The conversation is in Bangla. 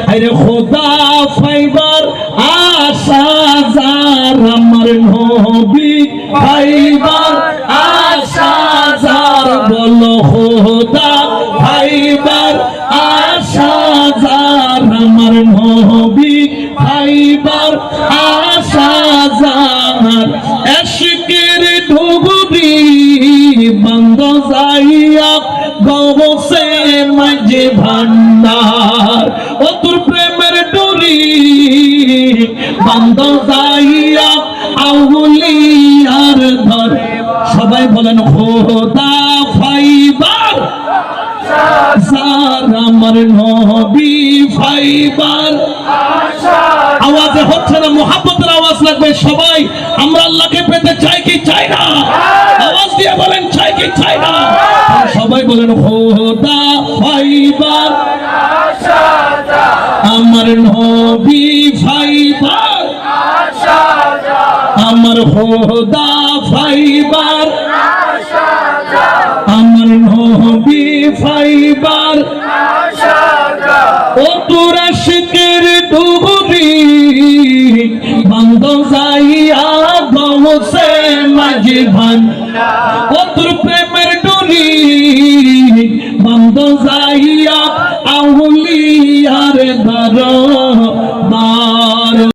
আরে খোদা ফাইবার আশা যার আমার নবী ফাইবার আশা যার বলো খোদা ফাইবার আশা যার আমার নবী ফাইবার আশা যার এশকের ডুবুরি বন্ধ যাইয়া গৌসে মাঝে ভান্ডার ও তোর প্রেমের ডুরি বন্ধ যাইয়া আউলিয়ার ধরে সবাই বলেন খোদা ফাইবার যার আমার নবী ফাইবার আওয়াজে হচ্ছে না মুহাব্বতের আওয়াজ লাগবে সবাই আমরা আল্লাহকে পেতে চাই কি চাই না আওয়াজ দিয়ে বলেন চাই কি চাই না সবাই বলেন খোদা ফাইবার আমার নবী ফাইবার আমার খোদা ফাইবার আমার নবী ফাইবার ও তোর আশিকের ডুবুরি বন্ধ যাইয়া গৌসে মাঝে ভান্ডার